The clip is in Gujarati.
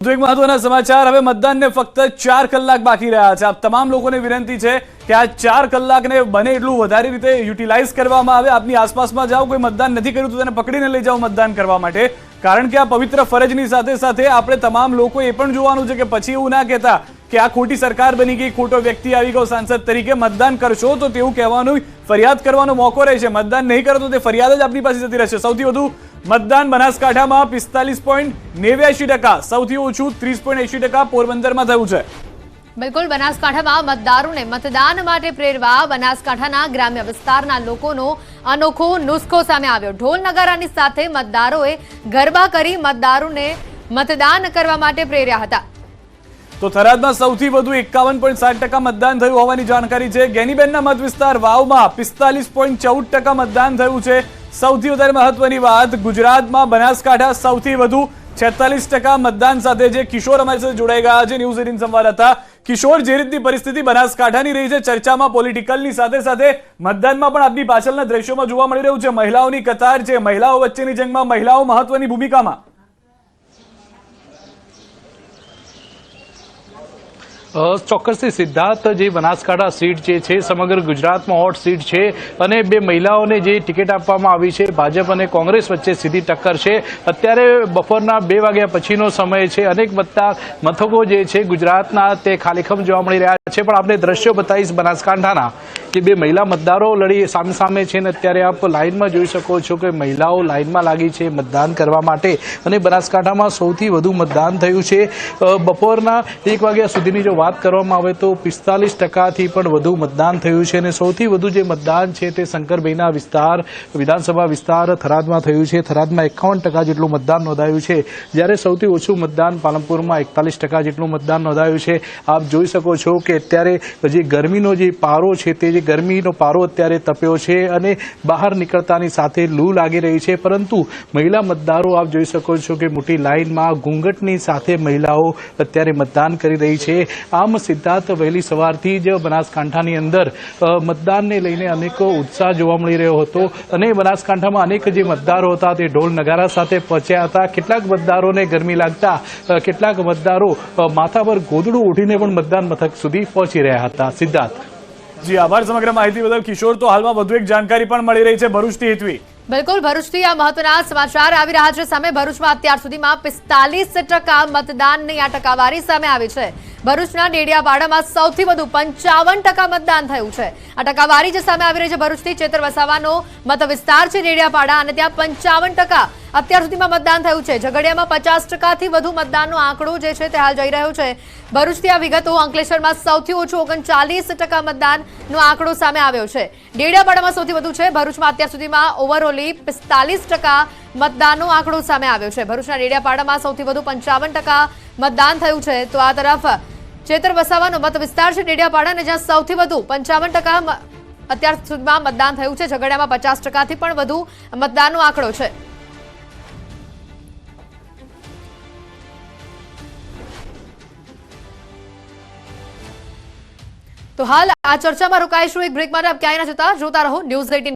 વધુ એક મહત્વના સમાચાર। હવે મતદાનને ફક્ત 4 કલાક બાકી રહ્યા છે। આપ તમામ લોકોને વિનંતી છે કે આ 4 કલાકને બને એટલું વધારે રીતે યુટિલાઇઝ કરવામાં આવે। આપની આસપાસમાં જાઓ, કોઈ મતદાન નથી કર્યું તો તેને પકડીને લઈ જાઓ મતદાન કરવા માટે, કારણ કે આ પવિત્ર ફરજની સાથે સાથે આપણે તમામ લોકો એ પણ જોવાનું છે કે પછી એવું ના કહેતા કે આ ખોટી સરકાર બની ગઈ, ખોટો વ્યક્તિ આવી ગયો સાંસદ તરીકે। મતદાન કરશો તો તેવું કહેવાનું, ફરિયાદ કરવાનો મોકો રહેશે। મતદાન નહીં કરો તો તે ફરિયાદ જ આપની પાસે જતી રહેશે। સૌથી વધુ મતદાન બનાસકાંઠામાં 45.89%, સૌથી ઓછું 30.80% પોરબંદરમાં થયું છે। બિલકુલ, બનાસકાંઠામાં મતદારોને મતદાન માટે પ્રેરવા બનાસકાંઠાના ગ્રામ્ય વિસ્તારના લોકોનો અનોખો નુસ્ખો સામે આવ્યો। ઢોલ નગારાની સાથે મતદારોએ ગરબા કરી મતદારોને મતદાન કરવા માટે પ્રેર્યા હતા। તો થરાદમાં સૌથી વધુ 51.7% મતદાન થયું હોવાની જાણકારી છે। ગેનીબેનના મત વિસ્તાર વાવમાં 45.14% મતદાન થયું છે। સૌથી વધારે મહત્વની વાત, ગુજરાતમાં બનાસકાંઠા સૌથી વધુ 46% મતદાન સાથે છે। કિશોર અમારી સાથે જોડાઈ ગયા છે, ન્યૂઝ 18 સંવાદદાતા। કિશોર, જે રીતની પરિસ્થિતિ બનાસકાંઠાની રહી છે, ચર્ચામાં પોલિટિકલની સાથે સાથે મતદાનમાં પણ આપની પાછળના દ્રશ્યોમાં જોવા મળી રહ્યું છે મહિલાઓની કતાર છે, મહિલાઓ વચ્ચેની જંગમાં મહિલાઓ મહત્વની ભૂમિકામાં। ચોક્કસથી સિદ્ધાર્થ, જે બનાસકાંઠા સીટ જે છે સમગ્ર ગુજરાતમાં હોટ સીટ છે અને બે મહિલાઓને જે ટિકિટ આપવામાં આવી છે, ભાજપ અને કોંગ્રેસ વચ્ચે સીધી ટક્કર છે। અત્યારે બપોરના 2 વાગ્યા પછીનો સમય છે। અનેક મથકો જે છે ગુજરાતના તે ખાલીખમ જોવા મળી રહ્યા છે, પણ આપણે દ્રશ્યો બતાવીશ બનાસકાંઠાના, જે બે મહિલા મતદારો લડી સામે સામે છે ને અત્યારે આપ લાઇનમાં જોઈ શકો છો કે મહિલાઓ લાઇનમાં લાગી છે મતદાન કરવા માટે। અને બનાસકાંઠામાં સૌથી વધુ મતદાન થયું છે। બપોરના 1 વાગ્યા સુધીની જો વાત કરવામાં આવે તો 45%થી પણ વધુ મતદાન થયું છે। અને સૌથી વધુ જે મતદાન છે તે શંકરભાઈના વિધાનસભા વિસ્તાર થરાદમાં થયું છે। થરાદમાં 51% જેટલું મતદાન નોંધાયું છે, જ્યારે સૌથી ઓછું મતદાન પાલનપુરમાં 41% જેટલું મતદાન નોંધાયું છે। આપ જોઈ શકો છો કે અત્યારે જે ગરમીનો જે પારો છે, તે જે ગરમીનો પારો અત્યારે તપ્યો છે અને બહાર નીકળતાની સાથે લૂ લાગી રહી છે, પરંતુ મહિલા મતદારો આપ જોઈ શકો છો કે મોટી લાઇનમાં ઘૂંઘટની સાથે મહિલાઓ અત્યારે મતદાન કરી રહી છે। આમ સિદ્ધાર્થ, વહેલી સવારથી જ બનાસકાંઠાની અંદર મતદાનને લઈને અનેકો ઉત્સાહ જોવા મળી રહ્યો હતો અને બનાસકાંઠામાં અનેક જે મતદારો હતા તે ઢોલ નગારા સાથે પહોંચ્યા હતા। કેટલાક મતદારોને ગરમી લાગતા કેટલાક મતદારો માથા પર ગોદડું ઓઢીને પણ મતદાન મથક સુધી પહોંચી રહ્યા હતા। સિદ્ધાર્થ જી આભાર સમગ્ર માહિતી બદલ કિશોર। તો હાલમાં વધુ એક જાણકારી પણ મળી રહી છે ભરૂચથી હેતવી। બિલકુલ, ભરૂચથી આ મહત્વના સમાચાર આવી રહ્યા છે સામે। ભરૂચમાં અત્યાર સુધીમાં 45% મતદાનની આ ટકાવારી સામે આવી છે। ભરૂચના ડેડિયાપાડામાં સૌથી વધુ 55% મતદાન થયું છે। આ ટકાવારી જે સામે આવી રહી છે ભરૂચથી, ચેતર વસાવાનો મત વિસ્તાર છે ડેડિયાપાડા, અને ત્યાં 55% અત્યાર સુધીમાં મતદાન થયું છે। ઝઘડિયામાં 50%થી વધુ મતદાનનો આંકડો જે છે તે હાલ જઈ રહ્યો છે ભરૂચથી આ વિગતો। અંકલેશ્વરમાં સૌથી ઓછું 39% મતદાનનો આંકડો સામે આવ્યો છે। ડેડિયાપાડામાં સૌથી વધુ છે। ભરૂચમાં અત્યાર સુધીમાં ઓવરઓલી 45% મતદાનનો આંકડો સામે આવ્યો છે। ભરૂચના ડેડિયાપાડામાં સૌથી વધુ 55% મતદાન થયું છે। તો આ તરફ ચેતર વસાવાનો મત વિસ્તાર છે ડેડિયાપાડા, જ્યાં સૌથી વધુ 55% અત્યાર સુધીમાં મતદાન થયું છે। ઝઘડિયામાં 50%થી પણ વધુ મતદાનનો આંકડો છે। તો હાલ આ ચર્ચામાં રોકાઈશું એક બ્રેક માટે। આપ ક્યાંય ના જતા, જોતા રહો ન્યૂઝ 18।